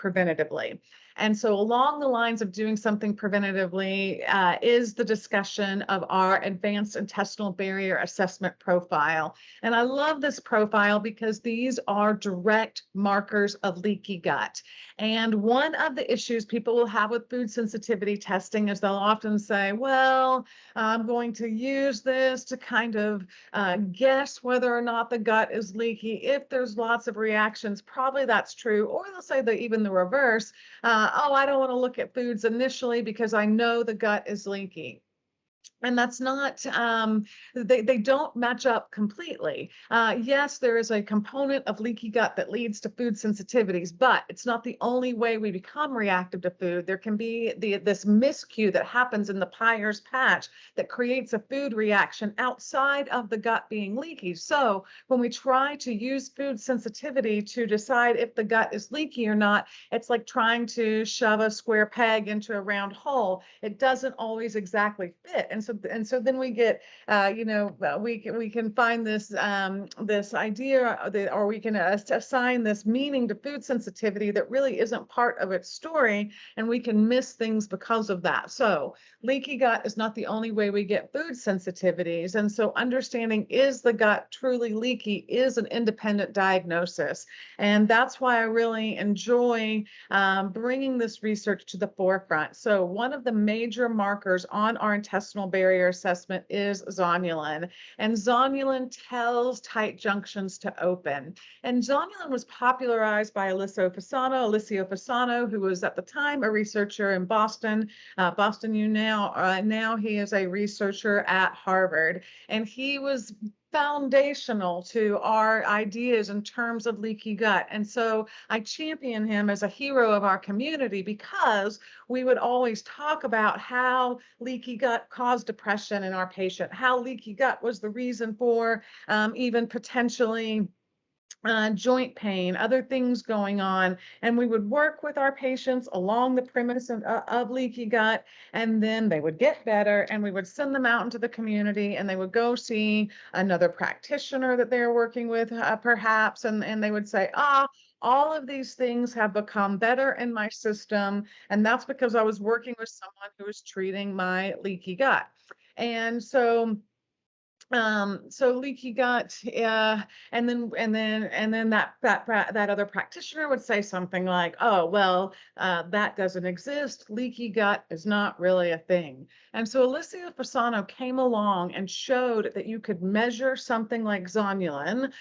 preventatively. And so along the lines of doing something preventatively is the discussion of our advanced intestinal barrier assessment profile. And I love this profile because these are direct markers of leaky gut. And one of the issues people will have with food sensitivity testing is they'll often say, well, I'm going to use this to kind of guess whether or not the gut is leaky. If there's lots of reactions, probably that's true. Or they'll say that even the reverse, oh, I don't want to look at foods initially because I know the gut is leaky. And that's not, they don't match up completely. Yes, there is a component of leaky gut that leads to food sensitivities, but it's not the only way we become reactive to food. There can be this miscue that happens in the Peyer's patch that creates a food reaction outside of the gut being leaky. So when we try to use food sensitivity to decide if the gut is leaky or not, it's like trying to shove a square peg into a round hole. It doesn't always exactly fit. And so then we get, we can find this this idea that, or we can assign this meaning to food sensitivity that really isn't part of its story, and we can miss things because of that. So leaky gut is not the only way we get food sensitivities, and so understanding is the gut truly leaky is an independent diagnosis, and that's why I really enjoy bringing this research to the forefront. So one of the major markers on our intestinal barrier assessment is zonulin, and zonulin tells tight junctions to open. And zonulin was popularized by Alessio Fasano, who was at the time a researcher in Boston, now he is a researcher at Harvard, and he was foundational to our ideas in terms of leaky gut. And so I champion him as a hero of our community because we would always talk about how leaky gut caused depression in our patient, how leaky gut was the reason for even potentially joint pain, other things going on. And we would work with our patients along the premise of leaky gut, and then they would get better, and we would send them out into the community, and they would go see another practitioner that they're working with, perhaps, and they would say, all of these things have become better in my system, and that's because I was working with someone who was treating my leaky gut. And so leaky gut, and then that other practitioner would say something like, oh, well, that doesn't exist. Leaky gut is not really a thing. And so Alessio Fasano came along and showed that you could measure something like zonulin,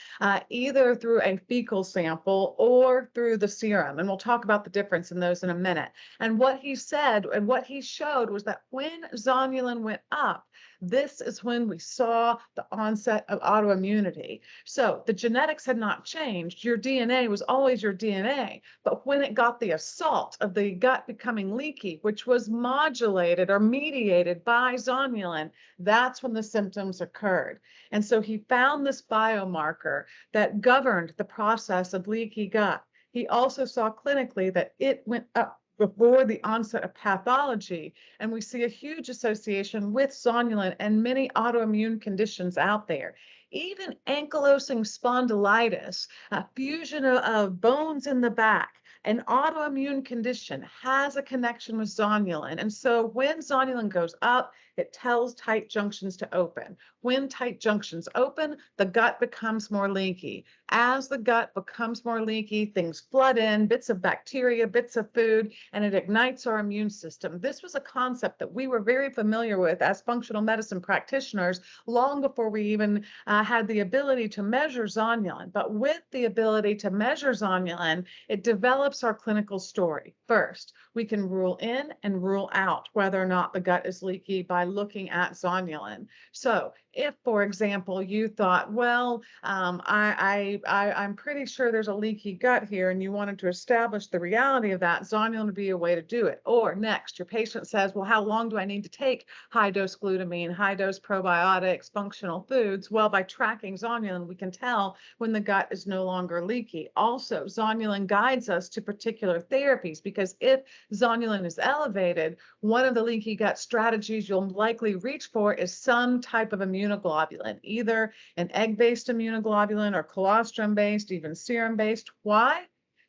either through a fecal sample or through the serum. And we'll talk about the difference in those in a minute. And what he said and what he showed was that when zonulin went up, this is when we saw the onset of autoimmunity. So the genetics had not changed. Your DNA was always your DNA. But when it got the assault of the gut becoming leaky, which was modulated or mediated by zonulin, that's when the symptoms occurred. And so he found this biomarker that governed the process of leaky gut. He also saw clinically that it went up before the onset of pathology, and we see a huge association with zonulin and many autoimmune conditions out there. Even ankylosing spondylitis, fusion of bones in the back, an autoimmune condition has a connection with zonulin. And so when zonulin goes up, it tells tight junctions to open. When tight junctions open, the gut becomes more leaky. As the gut becomes more leaky, things flood in, bits of bacteria, bits of food, and it ignites our immune system. This was a concept that we were very familiar with as functional medicine practitioners long before we even had the ability to measure zonulin. But with the ability to measure zonulin, it develops our clinical story. First, we can rule in and rule out whether or not the gut is leaky by looking at zonulin. So if, for example, you thought, well, I'm pretty sure there's a leaky gut here, and you wanted to establish the reality of that, zonulin would be a way to do it. Or next, your patient says, well, how long do I need to take high-dose glutamine, high-dose probiotics, functional foods? Well, by tracking zonulin, we can tell when the gut is no longer leaky. Also, zonulin guides us to particular therapies, because if zonulin is elevated, one of the leaky gut strategies you'll likely reach for is some type of immunoglobulin, either an egg-based immunoglobulin or colostrum-based, even serum-based. Why?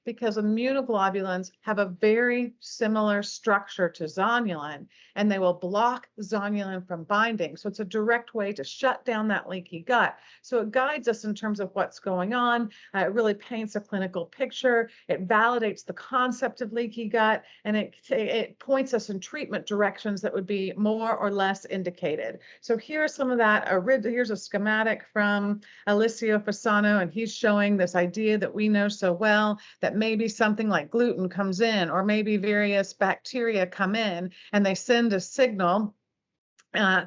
because immunoglobulins have a very similar structure to zonulin, and they will block zonulin from binding. So it's a direct way to shut down that leaky gut. So it guides us in terms of what's going on. It really paints a clinical picture. It validates the concept of leaky gut, and it points us in treatment directions that would be more or less indicated. So here's some of that. Here's a schematic from Alessio Fasano, and he's showing this idea that we know so well, that maybe something like gluten comes in, or maybe various bacteria come in and they send a signal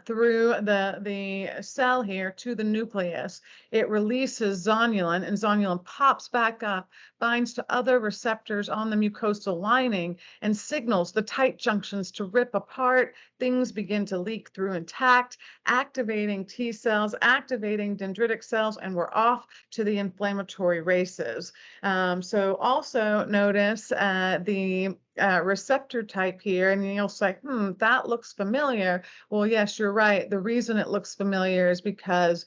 through the cell here to the nucleus. It releases zonulin, and zonulin pops back up, binds to other receptors on the mucosal lining, and signals the tight junctions to rip apart. Things begin to leak through intact, activating T cells, activating dendritic cells, and we're off to the inflammatory races. So also notice the receptor type here, and you'll say, that looks familiar. Well, yes, you're right. The reason it looks familiar is because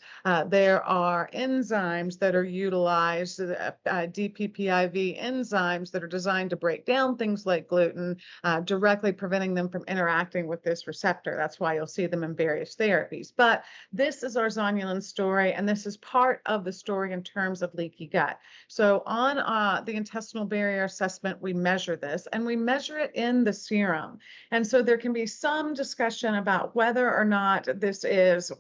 there are enzymes that are utilized, DPPIV enzymes that are designed to break down things like gluten, directly preventing them from interacting with this receptor. That's why you'll see them in various therapies. But this is our zonulin story, and this is part of the story in terms of leaky gut. So on the intestinal barrier assessment, we measure this, and we measure it in the serum. And so there can be some discussion about whether or not this is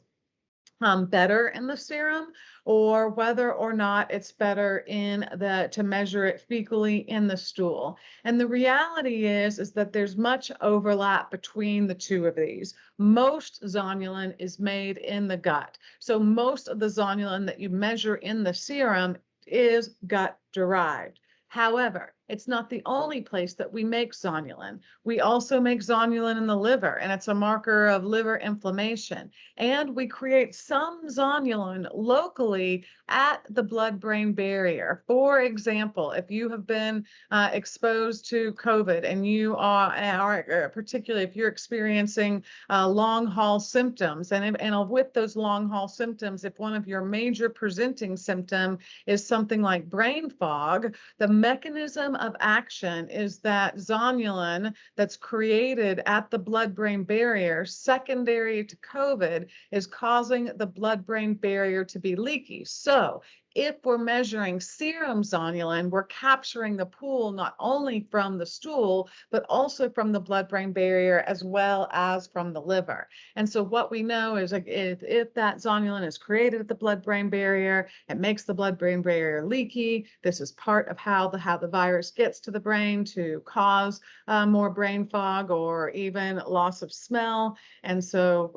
better in the serum, or whether or not it's better to measure it fecally in the stool. And the reality is that there's much overlap between the two of these. Most zonulin is made in the gut. So most of the zonulin that you measure in the serum is gut derived. However, it's not the only place that we make zonulin. We also make zonulin in the liver, and it's a marker of liver inflammation. And we create some zonulin locally at the blood-brain barrier. For example, if you have been exposed to COVID, and you are particularly if you're experiencing long-haul symptoms, and with those long-haul symptoms, if one of your major presenting symptom is something like brain fog, the mechanism of action is that zonulin that's created at the blood-brain barrier, secondary to COVID, is causing the blood-brain barrier to be leaky. So if we're measuring serum zonulin, we're capturing the pool not only from the stool, but also from the blood-brain barrier, as well as from the liver. And so what we know is, like, if that zonulin is created at the blood-brain barrier, it makes the blood-brain barrier leaky. This is part of how the virus gets to the brain to cause more brain fog or even loss of smell. And so,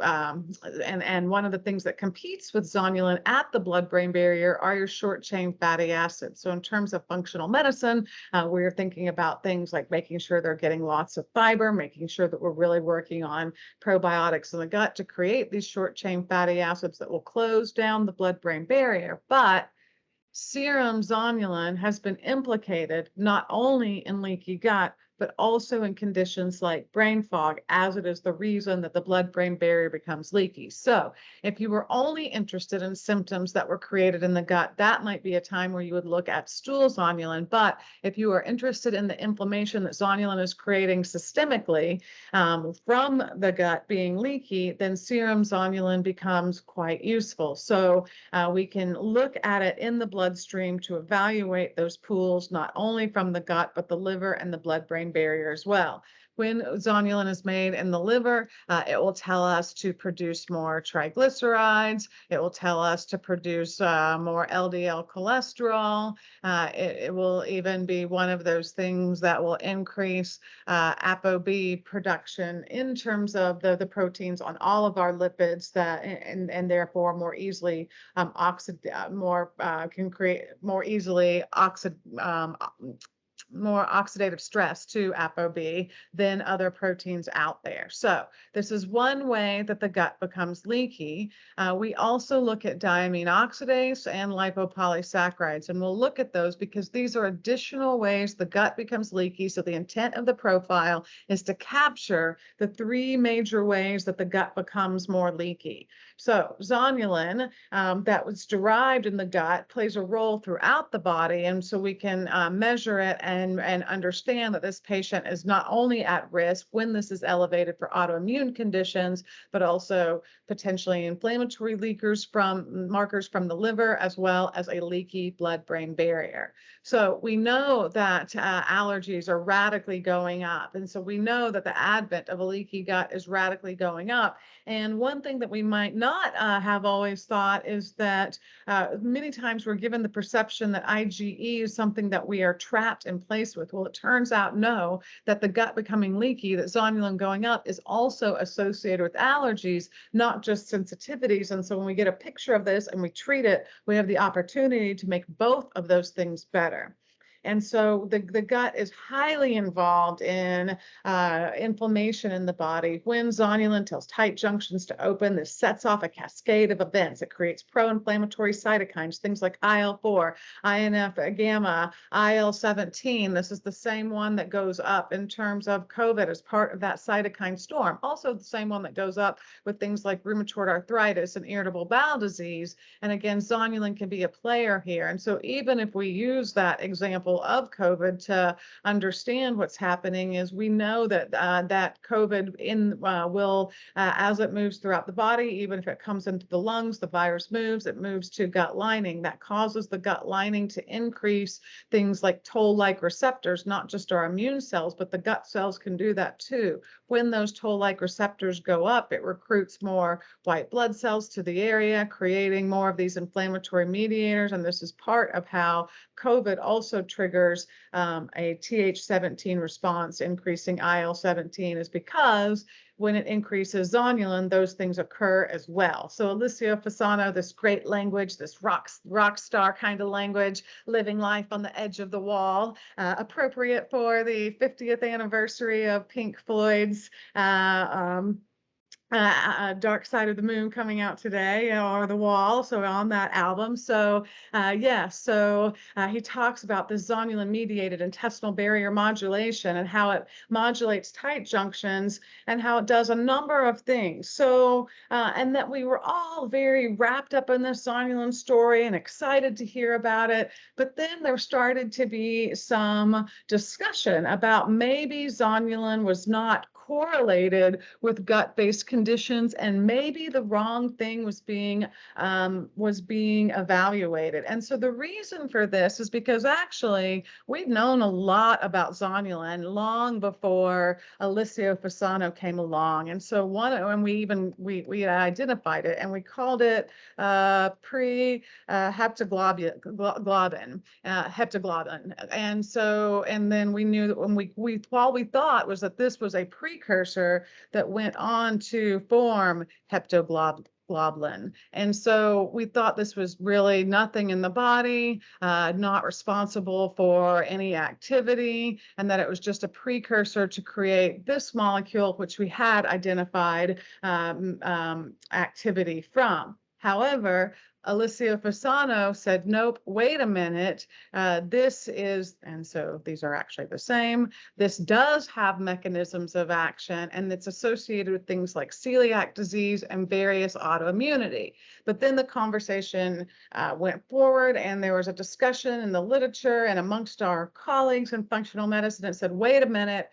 and one of the things that competes with zonulin at the blood-brain barrier are your short-chain fatty acids. So in terms of functional medicine, we're thinking about things like making sure they're getting lots of fiber, making sure that we're really working on probiotics in the gut to create these short-chain fatty acids that will close down the blood-brain barrier. But serum zonulin has been implicated not only in leaky gut, but also in conditions like brain fog, as it is the reason that the blood-brain barrier becomes leaky. So if you were only interested in symptoms that were created in the gut, that might be a time where you would look at stool zonulin. But if you are interested in the inflammation that zonulin is creating systemically from the gut being leaky, then serum zonulin becomes quite useful. So we can look at it in the bloodstream to evaluate those pools, not only from the gut, but the liver and the blood-brain barrier as well. When zonulin is made in the liver, it will tell us to produce more triglycerides. It will tell us to produce more LDL cholesterol. It will even be one of those things that will increase ApoB production in terms of the proteins on all of our lipids, that and therefore more easily can create more easily more oxidative stress to ApoB than other proteins out there. So this is one way that the gut becomes leaky. We also look at diamine oxidase and lipopolysaccharides, and we'll look at those because these are additional ways the gut becomes leaky. So the intent of the profile is to capture the three major ways that the gut becomes more leaky. So zonulin that was derived in the gut plays a role throughout the body, and so we can measure it and understand that this patient is not only at risk when this is elevated for autoimmune conditions, but also potentially inflammatory markers from the liver, as well as a leaky blood-brain barrier. So we know that allergies are radically going up. And so we know that the advent of a leaky gut is radically going up. And one thing that we might not have always thought is that many times we're given the perception that IgE is something that we are trapped in place with. Well, it turns out no, that the gut becoming leaky, that zonulin going up is also associated with allergies, not just sensitivities. And so when we get a picture of this and we treat it, we have the opportunity to make both of those things better. And so the gut is highly involved in inflammation in the body. When zonulin tells tight junctions to open, this sets off a cascade of events. It creates pro-inflammatory cytokines, things like IL-4, INF-gamma, IL-17. This is the same one that goes up in terms of COVID as part of that cytokine storm. Also the same one that goes up with things like rheumatoid arthritis and irritable bowel disease. And again, zonulin can be a player here. And so even if we use that example of COVID to understand what's happening, is we know that that COVID will, as it moves throughout the body, even if it comes into the lungs, the virus moves, it moves to gut lining. That causes the gut lining to increase things like toll-like receptors, not just our immune cells, but the gut cells can do that too. When those toll-like receptors go up, it recruits more white blood cells to the area, creating more of these inflammatory mediators. And this is part of how COVID also triggers a Th17 response, increasing IL-17, is because when it increases zonulin, those things occur as well. So Alessio Fasano, this great language, this rock star kind of language, living life on the edge of the wall, appropriate for the 50th anniversary of Pink Floyd's Dark Side of the Moon coming out today, or The Wall, so on that album. So he talks about the zonulin mediated intestinal barrier modulation and how it modulates tight junctions and how it does a number of things. So and that we were all very wrapped up in this zonulin story and excited to hear about it. But then there started to be some discussion about maybe zonulin was not correlated with gut-based conditions, and maybe the wrong thing was being evaluated. And so the reason for this is because actually we've known a lot about zonulin long before Alessio Fasano came along. And so we identified it and we called it heptaglobin. And then we knew that when we thought was that this was a precursor that went on to form heptoglobin. And so we thought this was really nothing in the body, not responsible for any activity, and that it was just a precursor to create this molecule, which we had identified activity from. However, Alessio Fasano said, nope, wait a minute, this is, and so these are actually the same, this does have mechanisms of action, and it's associated with things like celiac disease and various autoimmunity. But then the conversation went forward, and there was a discussion in the literature and amongst our colleagues in functional medicine that said, wait a minute,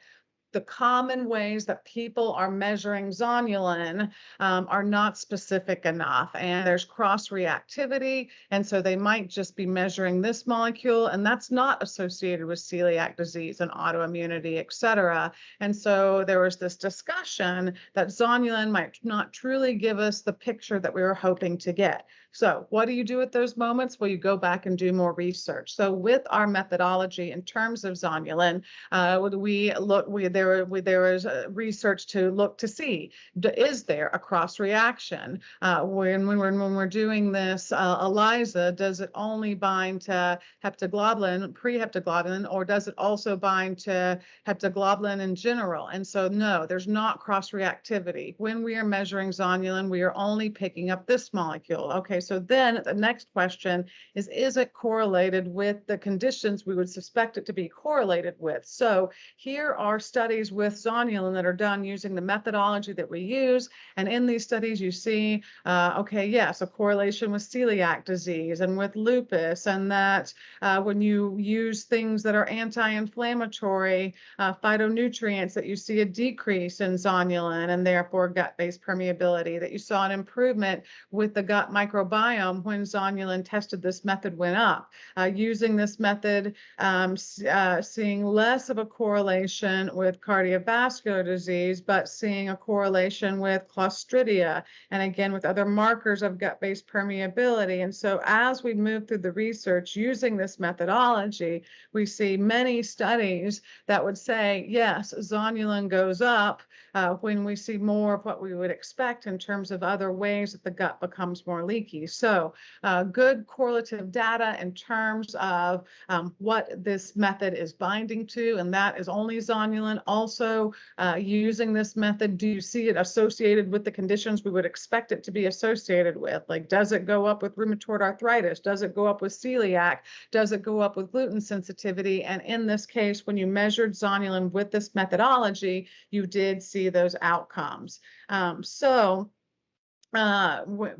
the common ways that people are measuring zonulin are not specific enough, and there's cross-reactivity, and so they might just be measuring this molecule, and that's not associated with celiac disease and autoimmunity, et cetera. And so there was this discussion that zonulin might not truly give us the picture that we were hoping to get. So what do you do at those moments? Well, you go back and do more research. So with our methodology in terms of zonulin, there was research to look to see, is there a cross reaction? When we're doing this ELISA, does it only bind to heptaglobin, pre-heptaglobin, or does it also bind to heptaglobin in general? And so no, there's not cross reactivity. When we are measuring zonulin, we are only picking up this molecule. Okay, so then the next question is it correlated with the conditions we would suspect it to be correlated with? So here are studies studies with zonulin that are done using the methodology that we use. And in these studies, you see, okay, yes, a correlation with celiac disease and with lupus, and that when you use things that are anti-inflammatory, phytonutrients, that you see a decrease in zonulin and therefore gut-based permeability, that you saw an improvement with the gut microbiome when zonulin tested this method went up. Using this method, seeing less of a correlation with cardiovascular disease, but seeing a correlation with Clostridia, and again with other markers of gut-based permeability. And so as we move through the research using this methodology, we see many studies that would say, yes, zonulin goes up when we see more of what we would expect in terms of other ways that the gut becomes more leaky. So good correlative data in terms of what this method is binding to, and that is only zonulin. Also, using this method, do you see it associated with the conditions we would expect it to be associated with? Like, does it go up with rheumatoid arthritis? Does it go up with celiac? Does it go up with gluten sensitivity? And in this case, when you measured zonulin with this methodology, you did see those outcomes. And so what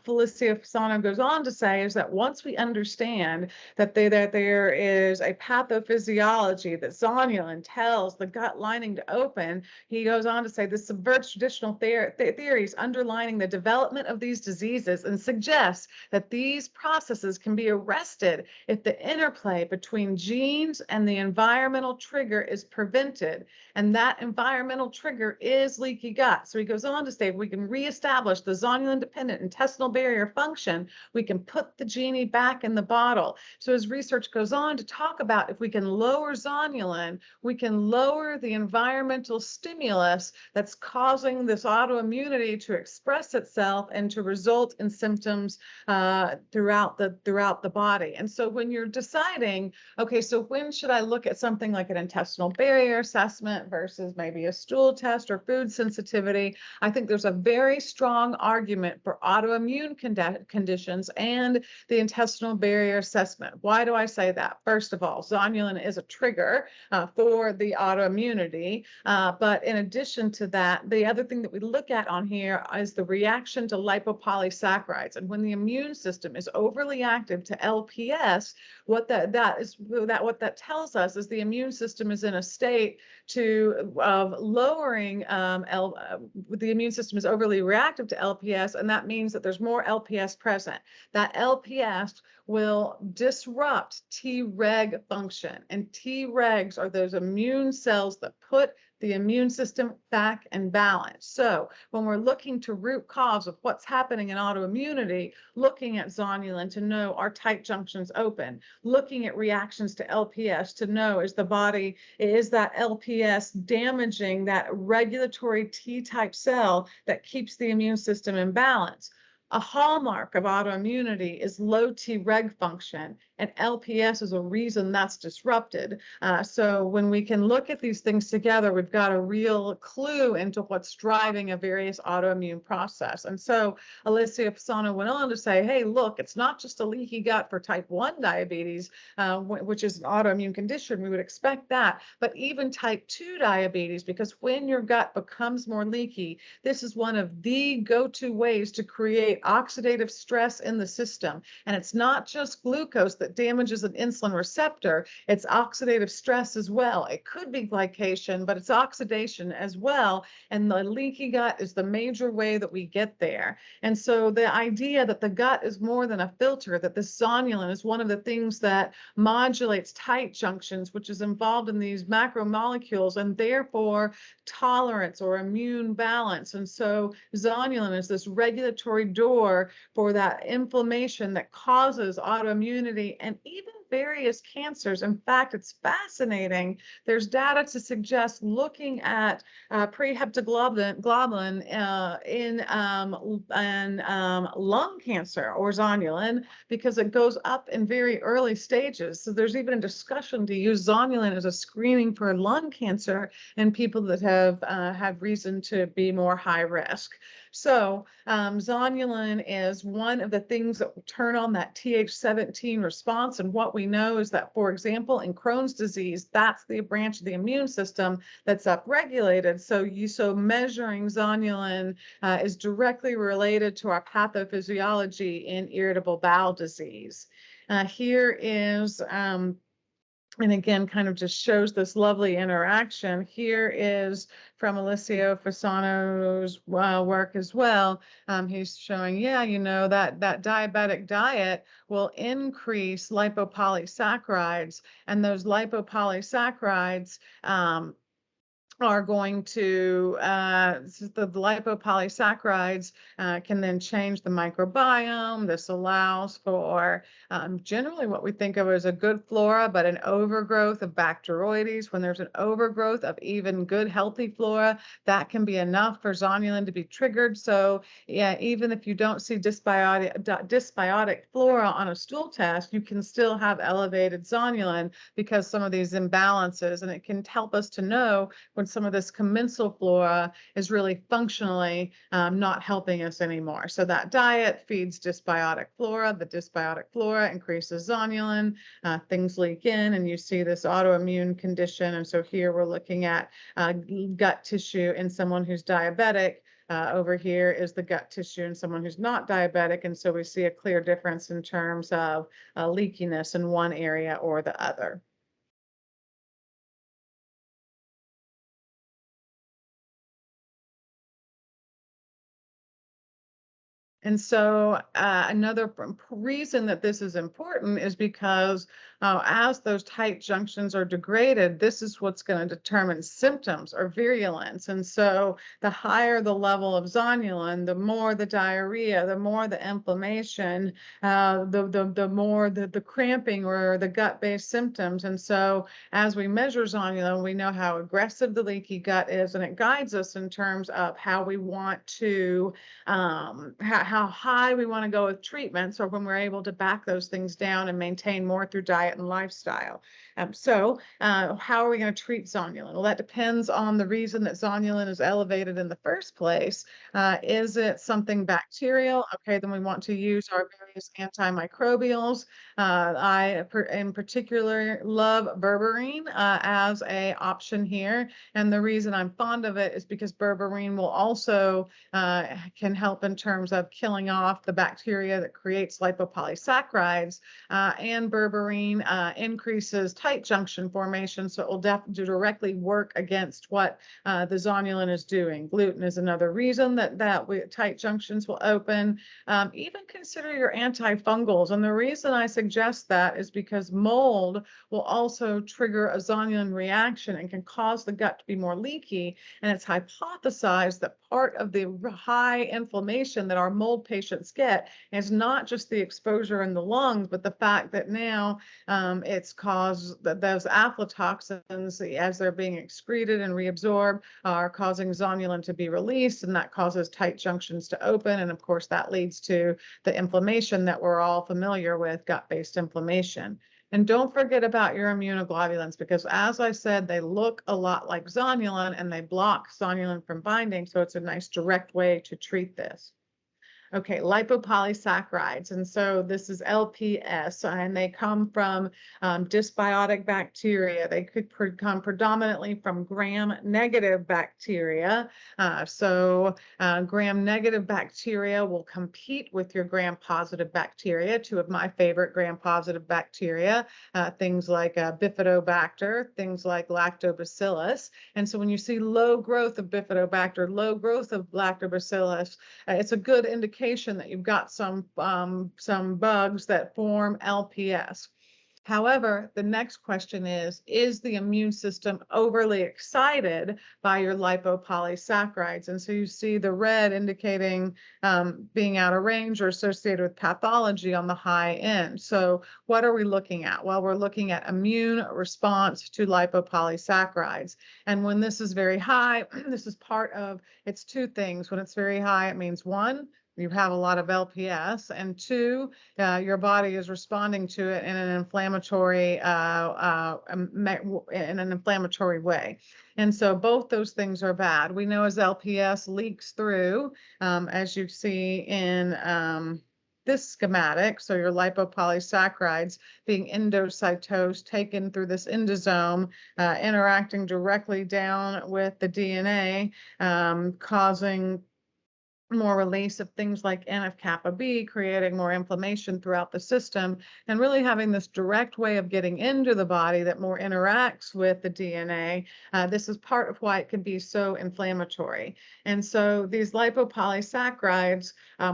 Felicia Fasano goes on to say is that once we understand that there is a pathophysiology that zonulin tells the gut lining to open, he goes on to say this subverts traditional theories underlining the development of these diseases and suggests that these processes can be arrested if the interplay between genes and the environmental trigger is prevented. And that environmental trigger is leaky gut. So he goes on to say, if we can reestablish the zonulin-dependent intestinal barrier function, we can put the genie back in the bottle. So his research goes on to talk about if we can lower zonulin, we can lower the environmental stimulus that's causing this autoimmunity to express itself and to result in symptoms throughout the body. And so when you're deciding, okay, so when should I look at something like an intestinal barrier assessment versus maybe a stool test or food sensitivity, I think there's a very strong argument for autoimmune conditions and the intestinal barrier assessment. Why do I say that? First of all, zonulin is a trigger for the autoimmunity. But in addition to that, the other thing that we look at on here is the reaction to lipopolysaccharides. And when the immune system is overly active to LPS, what that tells us is the immune system is in a state of lowering the immune system is overly reactive to LPS, and that means that there's more LPS present. That LPS will disrupt Treg function, and Tregs are those immune cells that put the immune system back in balance. So when we're looking to root cause of what's happening in autoimmunity, looking at zonulin to know are tight junctions open, looking at reactions to LPS to know is that LPS damaging that regulatory T-type cell that keeps the immune system in balance. A hallmark of autoimmunity is low Treg function, and LPS is a reason that's disrupted. So when we can look at these things together, we've got a real clue into what's driving a various autoimmune process. And so Alicia Fasano went on to say, hey, look, it's not just a leaky gut for type 1 diabetes, which is an autoimmune condition. We would expect that, but even type 2 diabetes, because when your gut becomes more leaky, this is one of the go-to ways to create oxidative stress in the system. And it's not just glucose that damages an insulin receptor, it's oxidative stress as well. It could be glycation, but it's oxidation as well. And the leaky gut is the major way that we get there. And so the idea that the gut is more than a filter, that this zonulin is one of the things that modulates tight junctions, which is involved in these macromolecules and therefore tolerance or immune balance. And so zonulin is this regulatory door for that inflammation that causes autoimmunity and even various cancers. In fact, it's fascinating. There's data to suggest looking at preheptoglobulin in lung cancer or zonulin, because it goes up in very early stages. So there's even a discussion to use zonulin as a screening for lung cancer in people that have had reason to be more high risk. So zonulin is one of the things that will turn on that Th17 response. And what we know is that, for example, in Crohn's disease, that's the branch of the immune system that's upregulated. So measuring zonulin is directly related to our pathophysiology in irritable bowel disease. Here is and again, kind of just shows this lovely interaction. Here is from Alessio Fasano's work as well. He's showing, yeah, you know, that diabetic diet will increase lipopolysaccharides, and those lipopolysaccharides are going to, the lipopolysaccharides can then change the microbiome. This allows for generally what we think of as a good flora, but an overgrowth of Bacteroides. When there's an overgrowth of even good, healthy flora, that can be enough for zonulin to be triggered. So yeah, even if you don't see dysbiotic flora on a stool test, you can still have elevated zonulin because some of these imbalances, and it can help us to know when some of this commensal flora is really functionally not helping us anymore. So that diet feeds dysbiotic flora. The dysbiotic flora increases zonulin. Things leak in, and you see this autoimmune condition. And so here we're looking at gut tissue in someone who's diabetic. Over here is the gut tissue in someone who's not diabetic. And so we see a clear difference in terms of leakiness in one area or the other. And so another reason that this is important is because as those tight junctions are degraded, this is what's going to determine symptoms or virulence. And so the higher the level of zonulin, the more the diarrhea, the more the inflammation, the more the cramping or the gut-based symptoms. And so as we measure zonulin, we know how aggressive the leaky gut is, and it guides us in terms of how we want to, how high we want to go with treatments, or when we're able to back those things down and maintain more through diet and lifestyle. So how are we going to treat zonulin? Well, that depends on the reason that zonulin is elevated in the first place. Is it something bacterial? Okay, then we want to use our various antimicrobials. In particular love berberine as a option here. And the reason I'm fond of it is because berberine will also can help in terms of killing off the bacteria that creates lipopolysaccharides, and berberine increases tight junction formation, so it will directly work against what the zonulin is doing. Gluten is another reason that tight junctions will open. Even consider your antifungals, and the reason I suggest that is because mold will also trigger a zonulin reaction and can cause the gut to be more leaky, and it's hypothesized that part of the high inflammation that our mold patients get is not just the exposure in the lungs, but the fact that now it's caused that those aflatoxins, as they're being excreted and reabsorbed, are causing zonulin to be released, and that causes tight junctions to open. And of course, that leads to the inflammation that we're all familiar with, gut-based inflammation. And don't forget about your immunoglobulins, because as I said, they look a lot like zonulin and they block zonulin from binding. So it's a nice direct way to treat this. Okay, lipopolysaccharides. And so this is LPS, and they come from dysbiotic bacteria. They could come predominantly from gram-negative bacteria. Gram-negative bacteria will compete with your gram-positive bacteria. Two of my favorite gram-positive bacteria, things like bifidobacter, things like lactobacillus. And so when you see low growth of bifidobacter, low growth of lactobacillus, it's a good indication that you've got some bugs that form LPS. However, the next question is the immune system overly excited by your lipopolysaccharides? And so you see the red indicating being out of range or associated with pathology on the high end. So what are we looking at? Well, we're looking at immune response to lipopolysaccharides. And when this is very high, this is part of, it's two things. When it's very high, it means one, you have a lot of LPS, and two, your body is responding to it in an inflammatory way. And so both those things are bad. We know as LPS leaks through, as you see in this schematic, so your lipopolysaccharides being endocytosed, taken through this endosome, interacting directly down with the DNA, causing more release of things like NF-kappa B, creating more inflammation throughout the system, and really having this direct way of getting into the body that more interacts with the DNA. This is part of why it can be so inflammatory. And so these lipopolysaccharides,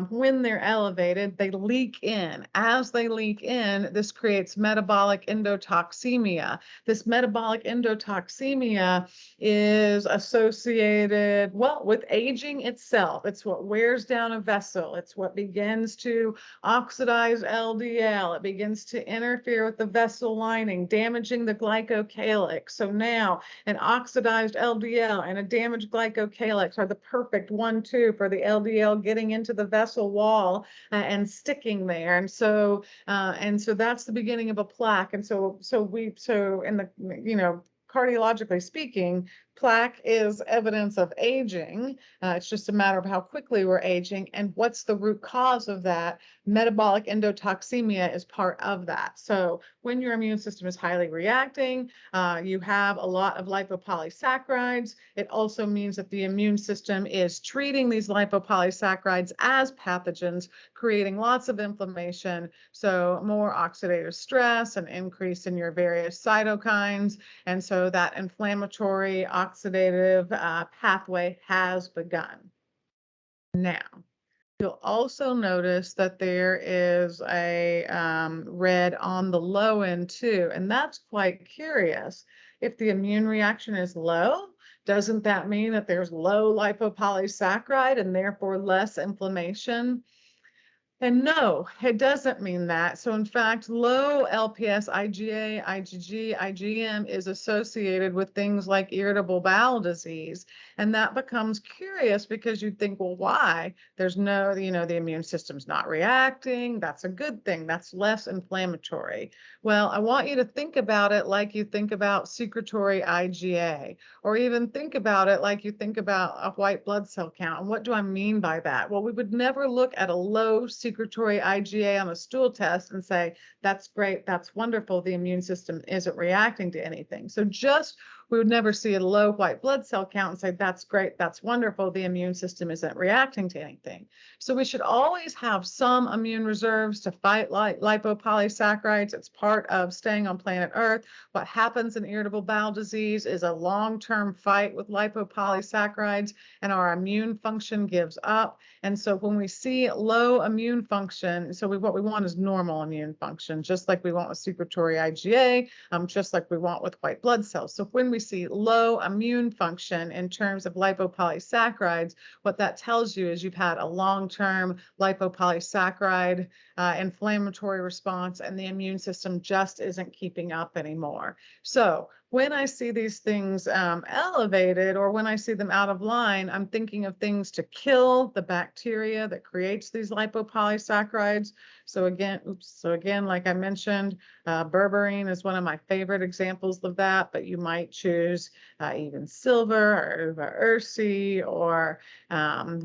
when they're elevated, they leak in. As they leak in, this creates metabolic endotoxemia. This metabolic endotoxemia is associated, well, with aging itself. It's what wears down a vessel. It's what begins to oxidize LDL. It begins to interfere with the vessel lining, damaging the glycocalyx. So now an oxidized LDL and a damaged glycocalyx are the perfect 1-2 for the LDL getting into the vessel wall and sticking there. And so that's the beginning of a plaque. And so in the, cardiologically speaking, plaque is evidence of aging. It's just a matter of how quickly we're aging and what's the root cause of that. Metabolic endotoxemia is part of that. So when your immune system is highly reacting, you have a lot of lipopolysaccharides. It also means that the immune system is treating these lipopolysaccharides as pathogens, creating lots of inflammation. So more oxidative stress, an increase in your various cytokines. And so that inflammatory oxidative pathway has begun. Now, you'll also notice that there is a red on the low end too, and that's quite curious. If the immune reaction is low, doesn't that mean that there's low lipopolysaccharide and therefore less inflammation? And no, it doesn't mean that. So in fact, low LPS, IgA, IgG, IgM is associated with things like irritable bowel disease. And that becomes curious because you'd think, well, why? There's no, the immune system's not reacting. That's a good thing. That's less inflammatory. Well, I want you to think about it like you think about secretory IgA, or even think about it like you think about a white blood cell count. And what do I mean by that? Well, we would never look at a low secretory IgA on a stool test and say, that's great, that's wonderful, the immune system isn't reacting to anything. So we would never see a low white blood cell count and say, that's great, that's wonderful, the immune system isn't reacting to anything. So we should always have some immune reserves to fight lipopolysaccharides. It's part of staying on planet Earth. What happens in irritable bowel disease is a long-term fight with lipopolysaccharides, and our immune function gives up. And so when we see low immune function, what we want is normal immune function, just like we want with secretory IgA, just like we want with white blood cells. So when we see low immune function in terms of lipopolysaccharides, what that tells you is you've had a long-term lipopolysaccharide inflammatory response, and the immune system just isn't keeping up anymore. So when I see these things elevated, or when I see them out of line, I'm thinking of things to kill the bacteria that creates these lipopolysaccharides. So again, like I mentioned, berberine is one of my favorite examples of that, but you might choose even silver or uva ursi, or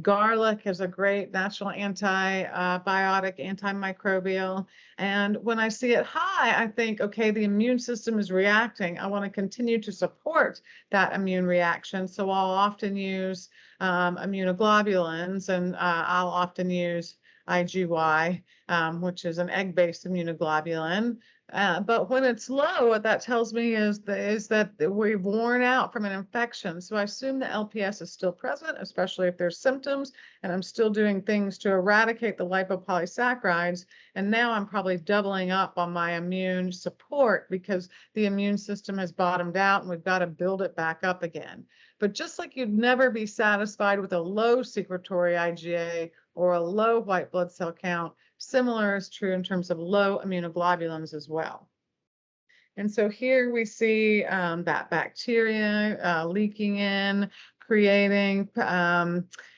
garlic is a great natural antibiotic, antimicrobial. And when I see it high, I think, okay, the immune system is reacting. I want to continue to support that immune reaction. So I'll often use immunoglobulins, and I'll often use IgY, which is an egg-based immunoglobulin. But when it's low, what that tells me is that we've worn out from an infection. So I assume the LPS is still present, especially if there's symptoms, and I'm still doing things to eradicate the lipopolysaccharides. And now I'm probably doubling up on my immune support because the immune system has bottomed out and we've got to build it back up again. But just like you'd never be satisfied with a low secretory IgA or a low white blood cell count, similar is true in terms of low immunoglobulins as well. And so here we see that bacteria leaking in, creating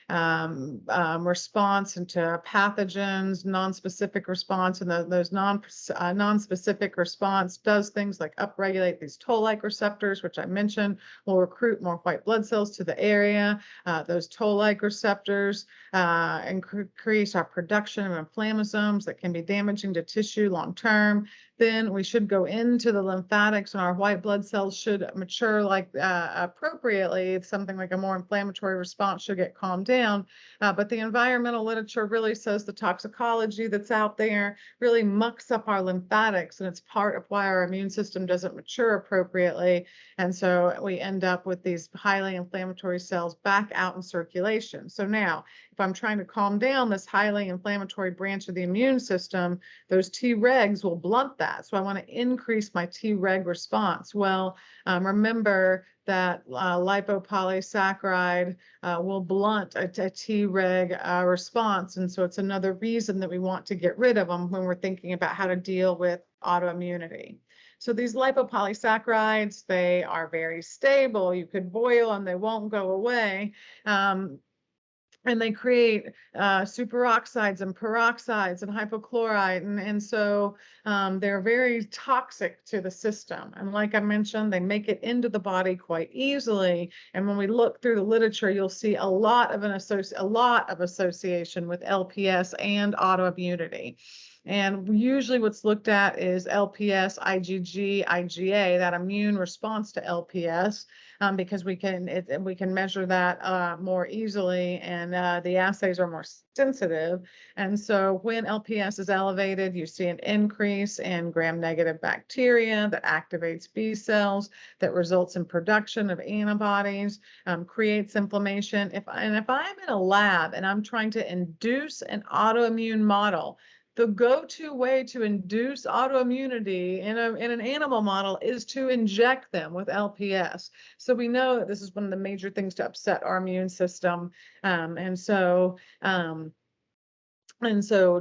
response into pathogens, non-specific response, and those non-specific response does things like upregulate these toll-like receptors, which I mentioned will recruit more white blood cells to the area. Those toll-like receptors increase our production of inflammasomes that can be damaging to tissue long-term. Then we should go into the lymphatics, and our white blood cells should mature like appropriately. It's something like a more inflammatory response should get calmed down. But the environmental literature really says the toxicology that's out there really mucks up our lymphatics, and it's part of why our immune system doesn't mature appropriately. And so we end up with these highly inflammatory cells back out in circulation. So now, if I'm trying to calm down this highly inflammatory branch of the immune system, those Tregs will blunt that. So I want to increase my Treg response. Well, remember that lipopolysaccharide will blunt a Treg response. And so it's another reason that we want to get rid of them when we're thinking about how to deal with autoimmunity. So these lipopolysaccharides, they are very stable. You could boil them, they won't go away. And they create superoxides and peroxides and hypochlorite. And so they're very toxic to the system. And like I mentioned, they make it into the body quite easily. And when we look through the literature, you'll see a lot of association with LPS and autoimmunity. And usually what's looked at is LPS, IgG, IgA, that immune response to LPS, because we can measure that more easily, and the assays are more sensitive. And so when LPS is elevated, you see an increase in gram-negative bacteria that activates B cells, that results in production of antibodies, creates inflammation. If I'm in a lab and I'm trying to induce an autoimmune model, the go-to way to induce autoimmunity in an animal model is to inject them with LPS. So we know that this is one of the major things to upset our immune system. And so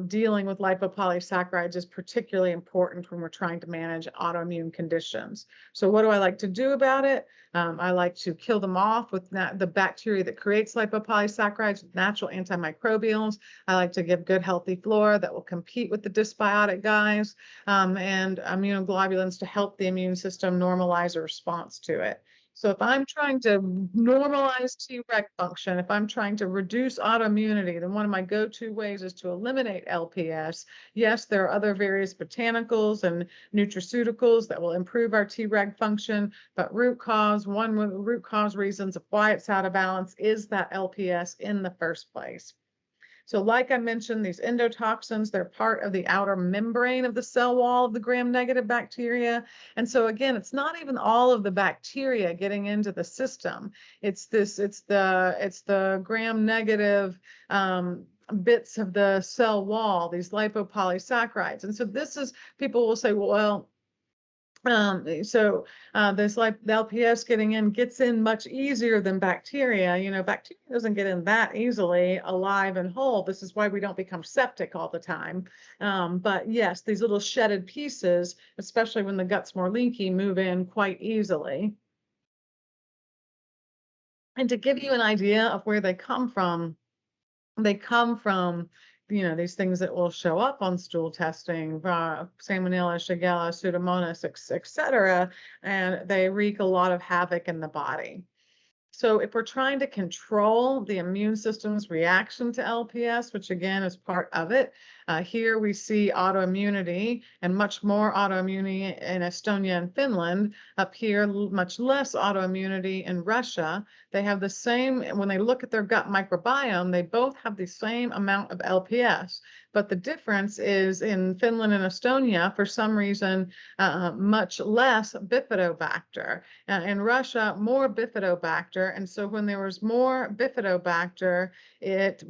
dealing with lipopolysaccharides is particularly important when we're trying to manage autoimmune conditions. So what do I like to do about it? I like to kill them off with the bacteria that creates lipopolysaccharides with natural antimicrobials. I like to give good healthy flora that will compete with the dysbiotic guys, and immunoglobulins to help the immune system normalize a response to it. So if I'm trying to normalize Treg function, if I'm trying to reduce autoimmunity, then one of my go-to ways is to eliminate LPS. Yes, there are other various botanicals and nutraceuticals that will improve our Treg function, but one of the root cause reasons of why it's out of balance is that LPS in the first place. So like I mentioned, these endotoxins, they're part of the outer membrane of the cell wall of the gram-negative bacteria. And so again, it's not even all of the bacteria getting into the system. It's the gram-negative bits of the cell wall, these lipopolysaccharides. And so people will say, well, this the LPS gets in much easier than bacteria. Bacteria doesn't get in that easily alive and whole. This is why we don't become septic all the time. But yes, these little shedded pieces, especially when the gut's more leaky, move in quite easily. And to give you an idea of where they come from these things that will show up on stool testing, Salmonella, Shigella, Pseudomonas, etc., and they wreak a lot of havoc in the body. So if we're trying to control the immune system's reaction to LPS, which again is part of it, here we see autoimmunity, and much more autoimmunity in Estonia and Finland. Up here, much less autoimmunity in Russia. They have the same, when they look at their gut microbiome, they both have the same amount of LPS. But the difference is in Finland and Estonia, for some reason, much less Bifidobacter. In Russia, more Bifidobacter. And so when there was more Bifidobacter, it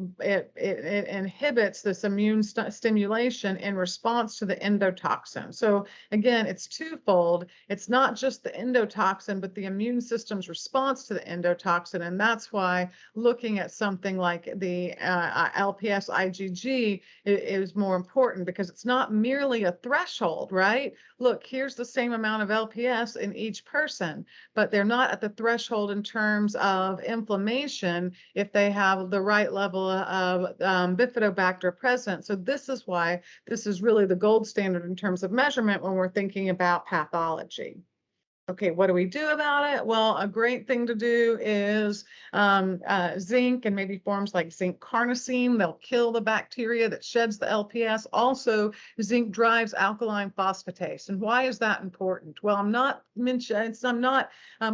inhibits this immune stimulation in response to the endotoxin. So again, it's twofold. It's not just the endotoxin, but the immune system's response to the endotoxin. And that's why looking at something like the LPS IgG is more important, because it's not merely a threshold, right? Look, here's the same amount of LPS in each person, but they're not at the threshold in terms of inflammation if they have the right level of bifidobacter present. So this is why this is really the gold standard in terms of measurement when we're thinking about pathology. Okay, what do we do about it? Well, a great thing to do is zinc, and maybe forms like zinc carnosine. They'll kill the bacteria that sheds the LPS. Also, zinc drives alkaline phosphatase. And why is that important? Well, I'm not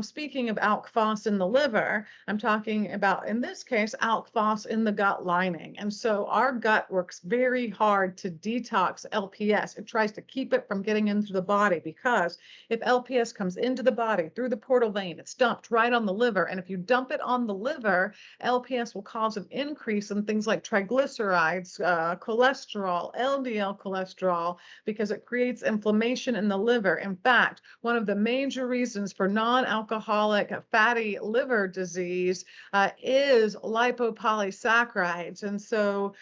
speaking of alk phos in the liver. I'm talking about, in this case, alk phos in the gut lining. And so our gut works very hard to detox LPS. It tries to keep it from getting into the body, because if LPS comes into the body through the portal vein, it's dumped right on the liver. And if you dump it on the liver, LPS will cause an increase in things like triglycerides, cholesterol, LDL cholesterol, because it creates inflammation in the liver. In fact, one of the major reasons for non-alcoholic fatty liver disease is lipopolysaccharides. And so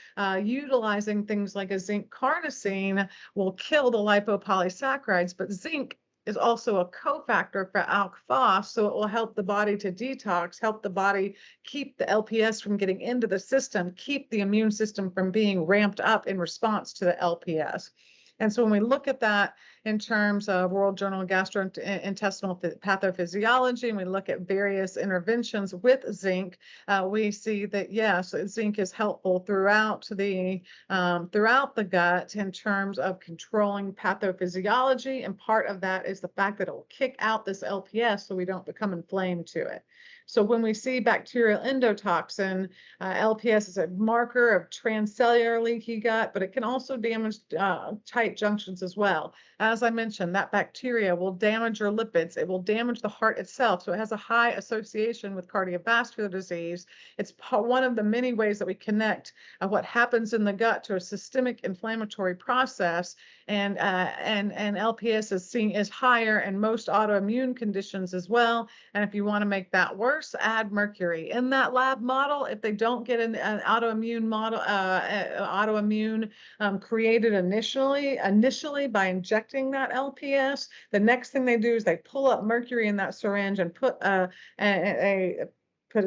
utilizing things like a zinc carnosine will kill the lipopolysaccharides, but zinc is also a cofactor for alk phos, so it will help the body to detox, help the body keep the LPS from getting into the system, keep the immune system from being ramped up in response to the LPS. And so when we look at that in terms of World Journal of Gastrointestinal Pathophysiology, and we look at various interventions with zinc, we see that yes, zinc is helpful throughout the gut in terms of controlling pathophysiology, and part of that is the fact that it will kick out this LPS so we don't become inflamed to it. So when we see bacterial endotoxin, LPS is a marker of transcellular leaky gut, but it can also damage tight junctions as well. As I mentioned, that bacteria will damage your lipids. It will damage the heart itself. So it has a high association with cardiovascular disease. It's one of the many ways that we connect what happens in the gut to a systemic inflammatory process. And LPS is higher in most autoimmune conditions as well. And if you want to make that worse, add mercury. In that lab model, if they don't get an autoimmune model, created initially by injecting that LPS, the next thing they do is they pull up mercury in that syringe and put a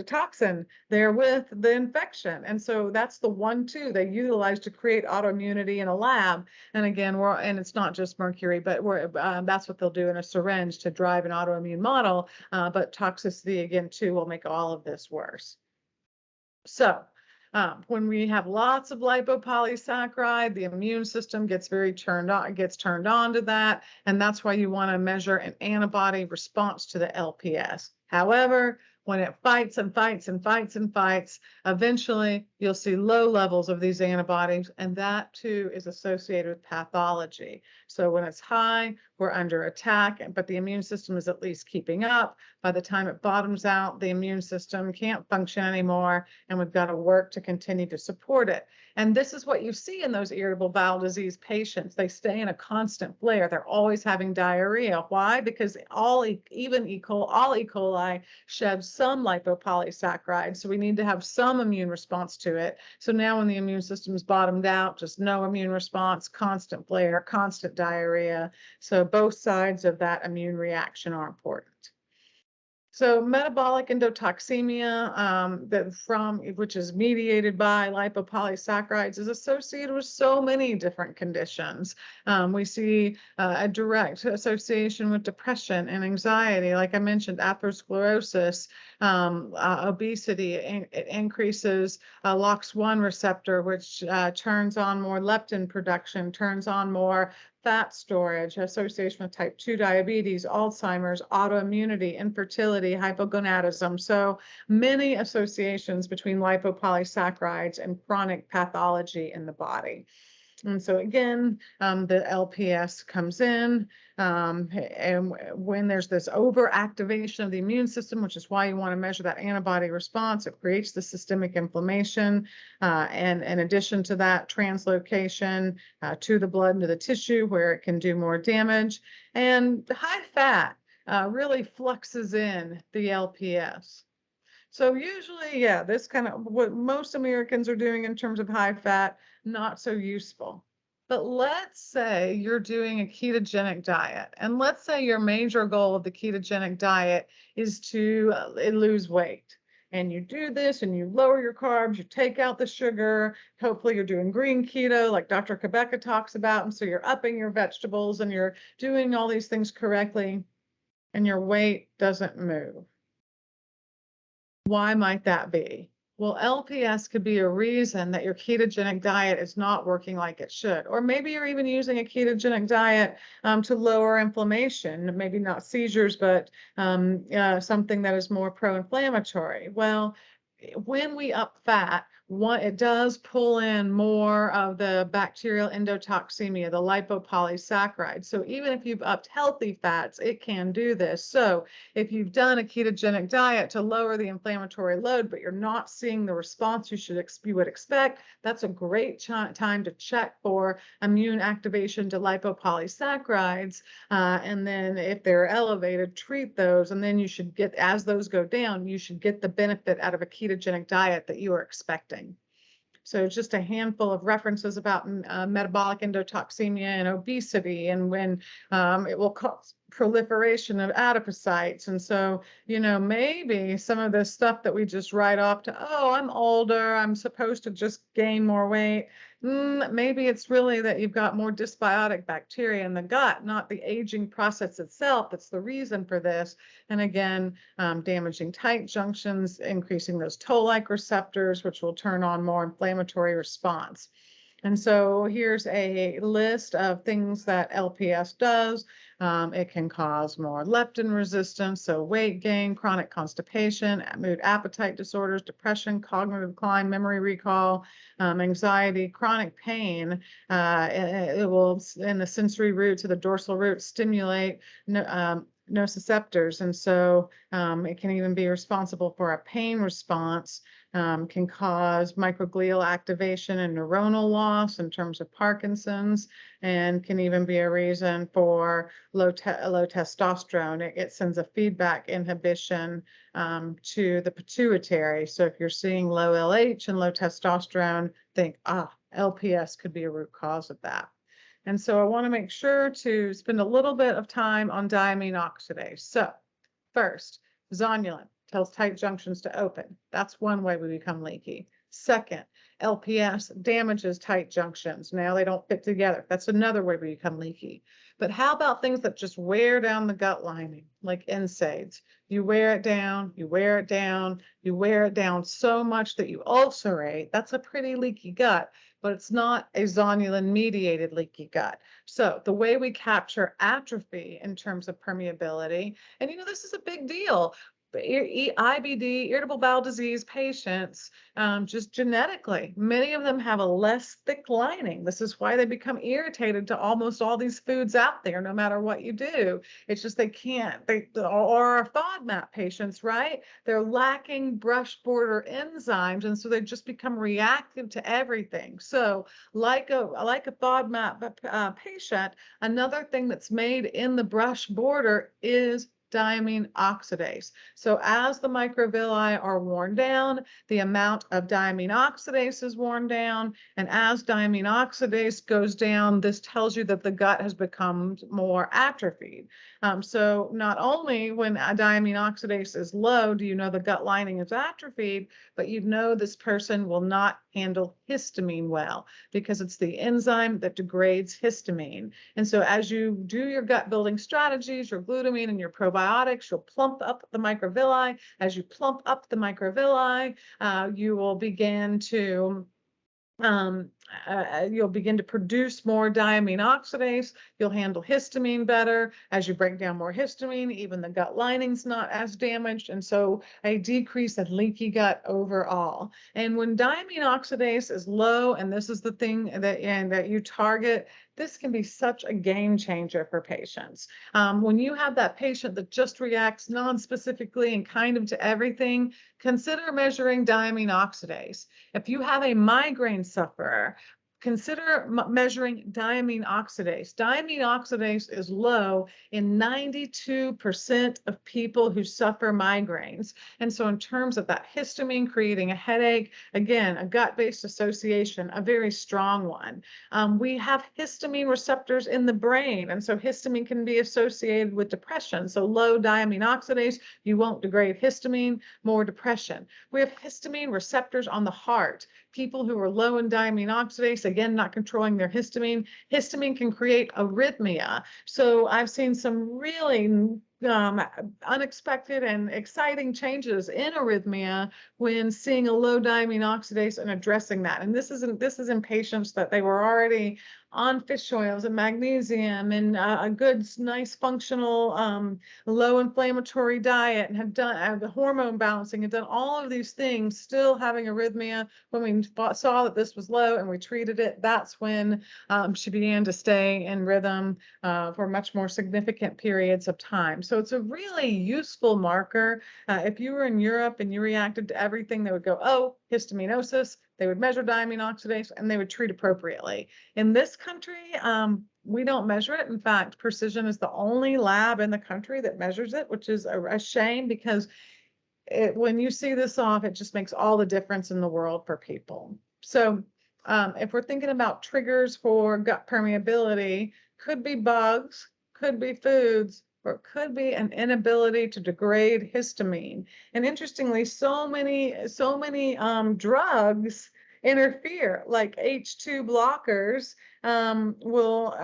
toxin there with the infection. And so that's the 1-2 they utilize to create autoimmunity in a lab. And again, and it's not just mercury, but that's what they'll do in a syringe to drive an autoimmune model. But toxicity, again, too, will make all of this worse. So when we have lots of lipopolysaccharide, the immune system gets turned on to that. And that's why you want to measure an antibody response to the LPS. However, when it fights and fights and fights and fights, eventually you'll see low levels of these antibodies, and that too is associated with pathology. So when it's high, we're under attack, but the immune system is at least keeping up. By the time it bottoms out, the immune system can't function anymore, and we've got to work to continue to support it. And this is what you see in those irritable bowel disease patients. They stay in a constant flare. They're always having diarrhea. Why? Because all E. coli sheds some lipopolysaccharides. So we need to have some immune response to it. So now when the immune system is bottomed out, just no immune response, constant flare, constant diarrhea. So both sides of that immune reaction are important. So metabolic endotoxemia, which is mediated by lipopolysaccharides, is associated with so many different conditions. We see a direct association with depression and anxiety, like I mentioned, atherosclerosis, obesity. It increases LOX1 receptor, which turns on more leptin production, turns on more fat storage, association with type 2 diabetes, Alzheimer's, autoimmunity, infertility, hypogonadism. So many associations between lipopolysaccharides and chronic pathology in the body. And so again, the LPS comes in, and when there's this overactivation of the immune system, which is why you want to measure that antibody response, it creates the systemic inflammation. And in addition to that, translocation to the blood, into the tissue, where it can do more damage. And high fat really fluxes in the LPS. So usually, yeah, this kind of what most Americans are doing in terms of high fat, not so useful. But let's say you're doing a ketogenic diet, and let's say your major goal of the ketogenic diet is to lose weight. And you do this and you lower your carbs, you take out the sugar. Hopefully, you're doing green keto, like Dr. Kabeka talks about. And so you're upping your vegetables and you're doing all these things correctly, and your weight doesn't move. Why might that be? Well, LPS could be a reason that your ketogenic diet is not working like it should. Or maybe you're even using a ketogenic diet to lower inflammation, maybe not seizures, but something that is more pro-inflammatory. Well, when we up fat, it does pull in more of the bacterial endotoxemia, the lipopolysaccharides. So even if you've upped healthy fats, it can do this. So if you've done a ketogenic diet to lower the inflammatory load, but you're not seeing the response you would expect, that's a great time to check for immune activation to lipopolysaccharides. And then if they're elevated, treat those. And then you should get, as those go down, you should get the benefit out of a ketogenic diet that you are expecting. So just a handful of references about metabolic endotoxemia and obesity, and when it will cause proliferation of adipocytes. And so, maybe some of this stuff that we just write off to, oh, I'm older, I'm supposed to just gain more weight. Maybe it's really that you've got more dysbiotic bacteria in the gut, not the aging process itself that's the reason for this. And again, damaging tight junctions, increasing those toll-like receptors, which will turn on more inflammatory response. And so here's a list of things that LPS does. It can cause more leptin resistance, so weight gain, chronic constipation, mood appetite disorders, depression, cognitive decline, memory recall, anxiety, chronic pain. It will, in the sensory root to the dorsal root, stimulate nociceptors. And so it can even be responsible for a pain response, can cause microglial activation and neuronal loss in terms of Parkinson's, and can even be a reason for low testosterone. It sends a feedback inhibition to the pituitary. So if you're seeing low LH and low testosterone, think, LPS could be a root cause of that. And so I want to make sure to spend a little bit of time on diamine oxidase. So first, zonulin tells tight junctions to open. That's one way we become leaky. Second, LPS damages tight junctions. Now they don't fit together. That's another way we become leaky. But how about things that just wear down the gut lining, like NSAIDs? You wear it down, you wear it down, you wear it down so much that you ulcerate. That's a pretty leaky gut, but it's not a zonulin-mediated leaky gut. So the way we capture atrophy in terms of permeability, and this is a big deal. IBD, irritable bowel disease patients, just genetically, many of them have a less thick lining. This is why they become irritated to almost all these foods out there, no matter what you do. It's just they can't. Or our FODMAP patients, right? They're lacking brush border enzymes, and so they just become reactive to everything. So like a FODMAP patient, another thing that's made in the brush border is diamine oxidase. So as the microvilli are worn down, the amount of diamine oxidase is worn down. And as diamine oxidase goes down, this tells you that the gut has become more atrophied. So not only when a diamine oxidase is low, do you know the gut lining is atrophied, but you know this person will not handle histamine well, because it's the enzyme that degrades histamine. And so as you do your gut building strategies, your glutamine and your probiotics, you'll plump up the microvilli. As you plump up the microvilli, you will begin to you'll begin to produce more diamine oxidase. You'll handle histamine better. As you break down more histamine, even the gut lining's not as damaged. And so a decrease in leaky gut overall. And when diamine oxidase is low, and this is the thing that you target, this can be such a game changer for patients. When you have that patient that just reacts non-specifically and kind of to everything, consider measuring diamine oxidase. If you have a migraine sufferer, consider measuring diamine oxidase. Diamine oxidase is low in 92% of people who suffer migraines. And so in terms of that histamine creating a headache, again, a gut-based association, a very strong one. We have histamine receptors in the brain, and so histamine can be associated with depression. So low diamine oxidase, you won't degrade histamine, more depression. We have histamine receptors on the heart. People who are low in diamine oxidase, again, not controlling their histamine. Histamine can create arrhythmia. So I've seen some really unexpected and exciting changes in arrhythmia when seeing a low diamine oxidase and addressing that. And this is in patients that they were already on fish oils and magnesium and a good, nice, functional, low inflammatory diet, and had done the hormone balancing, and done all of these things, still having arrhythmia. When we saw that this was low and we treated it, that's when she began to stay in rhythm for much more significant periods of time. So it's a really useful marker. If you were in Europe and you reacted to everything, they would go, oh, histaminosis. They would measure diamine oxidase and they would treat appropriately. In this country, we don't measure it. In fact, Precision is the only lab in the country that measures it, which is a shame, because when you see this off, it just makes all the difference in the world for people. So if we're thinking about triggers for gut permeability, could be bugs, could be foods, or it could be an inability to degrade histamine. And interestingly, so many drugs interfere, like H2 blockers will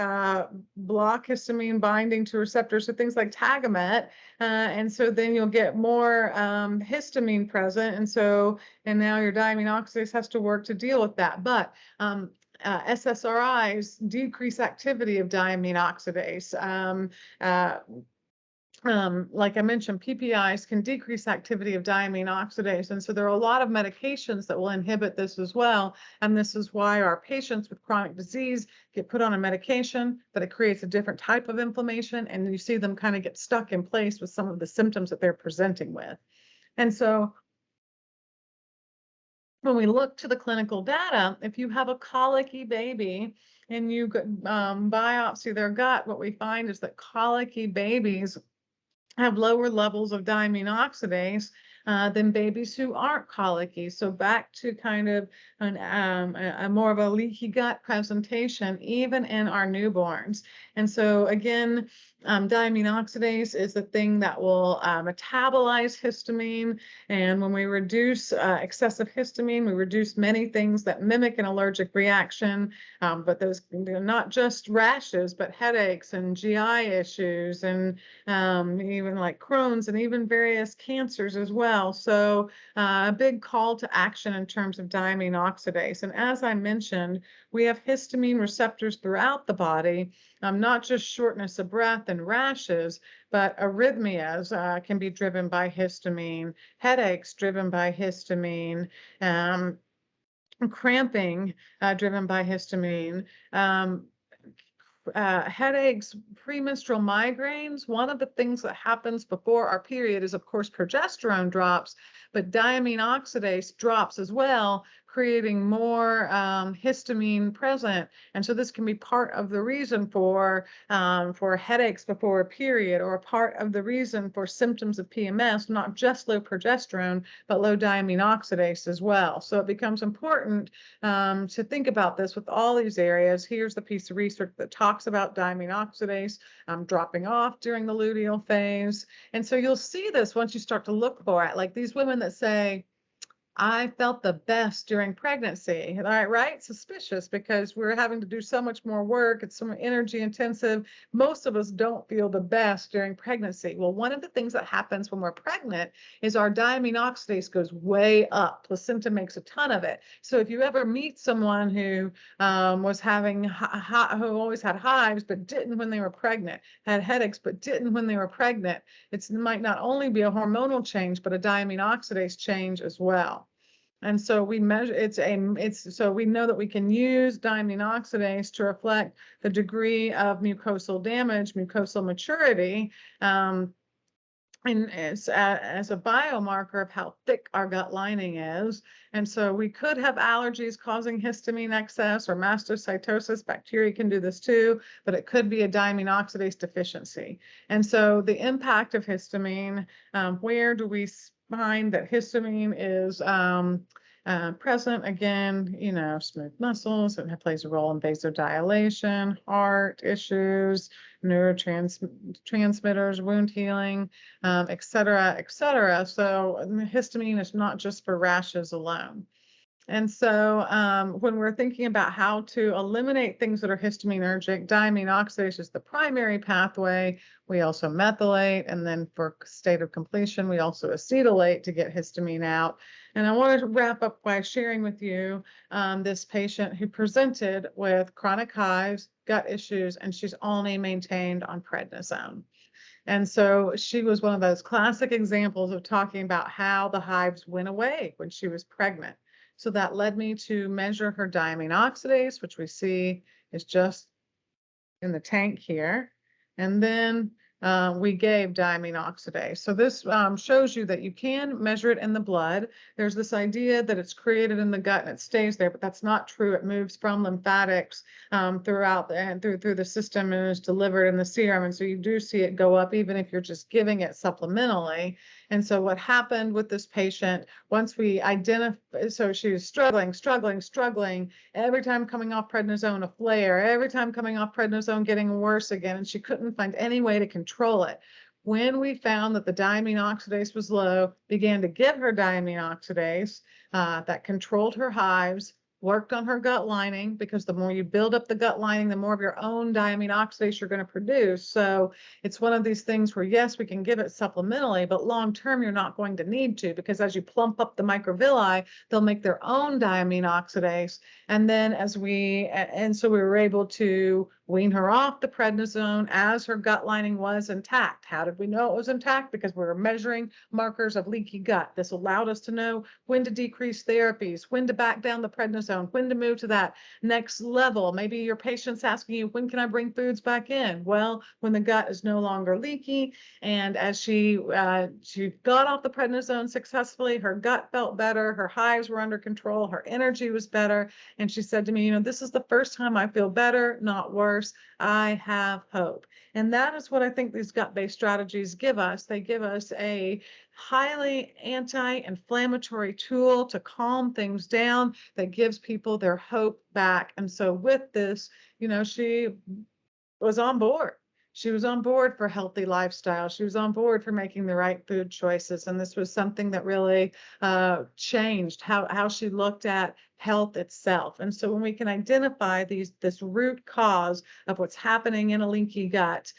block histamine binding to receptors, so things like Tagamet, and so then you'll get more histamine present, and now your diamine oxidase has to work to deal with that. But SSRIs decrease activity of diamine oxidase. Like I mentioned, PPIs can decrease activity of diamine oxidase. And so there are a lot of medications that will inhibit this as well. And this is why our patients with chronic disease get put on a medication, but it creates a different type of inflammation. And you see them kind of get stuck in place with some of the symptoms that they're presenting with. And so when we look to the clinical data, if you have a colicky baby and you biopsy their gut, what we find is that colicky babies have lower levels of diamine oxidase than babies who aren't colicky. So back to kind of a more of a leaky gut presentation, even in our newborns. And so again, diamine oxidase is the thing that will metabolize histamine. And when we reduce excessive histamine, we reduce many things that mimic an allergic reaction. But those are not just rashes, but headaches and GI issues, and even like Crohn's, and even various cancers as well. So a big call to action in terms of diamine oxidase. And as I mentioned, we have histamine receptors throughout the body, not just shortness of breath and rashes, but arrhythmias can be driven by histamine, headaches driven by histamine, cramping driven by histamine, headaches, premenstrual migraines. One of the things that happens before our period is, of course, progesterone drops, but diamine oxidase drops as well, creating more histamine present. And so this can be part of the reason for headaches before a period, or a part of the reason for symptoms of PMS, not just low progesterone, but low diamine oxidase as well. So it becomes important to think about this with all these areas. Here's the piece of research that talks about diamine oxidase dropping off during the luteal phase. And so you'll see this once you start to look for it, like these women that say, I felt the best during pregnancy. Right? Suspicious because we're having to do so much more work. It's so energy intensive. Most of us don't feel the best during pregnancy. Well, one of the things that happens when we're pregnant is our diamine oxidase goes way up. Placenta makes a ton of it. So if you ever meet someone who was having, who always had hives, but didn't when they were pregnant, had headaches, but didn't when they were pregnant, it might not only be a hormonal change, but a diamine oxidase change as well. And so we measure so we know that we can use diamine oxidase to reflect the degree of mucosal damage, mucosal maturity, and as a biomarker of how thick our gut lining is. And so we could have allergies causing histamine excess or mastocytosis. Bacteria can do this too, but it could be a diamine oxidase deficiency. And so the impact of histamine, where do we find that histamine is present? Again, smooth muscles, it plays a role in vasodilation, heart issues, neurotransmitters, wound healing, et cetera, et cetera. So histamine is not just for rashes alone. And so when we're thinking about how to eliminate things that are histaminergic, diamine oxidase is the primary pathway. We also methylate, and then for state of completion, we also acetylate to get histamine out. And I want to wrap up by sharing with you this patient who presented with chronic hives, gut issues, and she's only maintained on prednisone. And so she was one of those classic examples of talking about how the hives went away when she was pregnant. So that led me to measure her diamine oxidase, which we see is just in the tank here. And then we gave diamine oxidase. So this shows you that you can measure it in the blood. There's this idea that it's created in the gut and it stays there, but that's not true. It moves from lymphatics throughout and through the system and is delivered in the serum. And so you do see it go up even if you're just giving it supplementally. And so what happened with this patient, once we identified, so she was struggling, every time coming off prednisone, a flare, every time coming off prednisone, getting worse again, and she couldn't find any way to control it. When we found that the diamine oxidase was low, began to give her diamine oxidase that controlled her hives, worked on her gut lining, because the more you build up the gut lining, the more of your own diamine oxidase you're going to produce. So it's one of these things where, yes, we can give it supplementally, but long term, you're not going to need to, because as you plump up the microvilli, they'll make their own diamine oxidase. And then so we were able to wean her off the prednisone as her gut lining was intact. How did we know it was intact? Because we were measuring markers of leaky gut. This allowed us to know when to decrease therapies, when to back down the prednisone, when to move to that next level. Maybe your patient's asking you, when can I bring foods back in? Well, when the gut is no longer leaky. And as she got off the prednisone successfully, her gut felt better, her hives were under control, her energy was better. And she said to me, this is the first time I feel better, not worse. I have hope. And that is what I think these gut-based strategies give us. They give us a highly anti-inflammatory tool to calm things down that gives people their hope back. And so with this, she was on board. She was on board for healthy lifestyle. She was on board for making the right food choices. And this was something that really changed how she looked at health itself. And so when we can identify this root cause of what's happening in a leaky gut,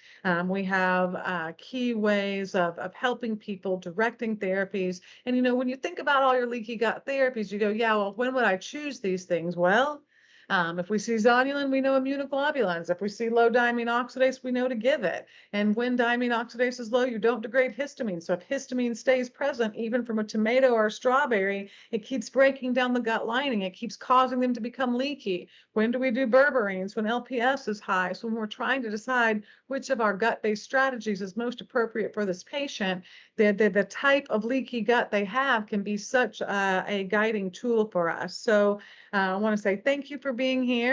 we have key ways of helping people, directing therapies. And, when you think about all your leaky gut therapies, you go, yeah, well, when would I choose these things? Well, if we see zonulin, we know immunoglobulins. If we see low diamine oxidase, we know to give it. And when diamine oxidase is low, you don't degrade histamine. So if histamine stays present, even from a tomato or a strawberry, it keeps breaking down the gut lining. It keeps causing them to become leaky. When do we do berberines? When LPS is high. So when we're trying to decide which of our gut-based strategies is most appropriate for this patient, the type of leaky gut they have can be such a guiding tool for us. So I want to say thank you for being here.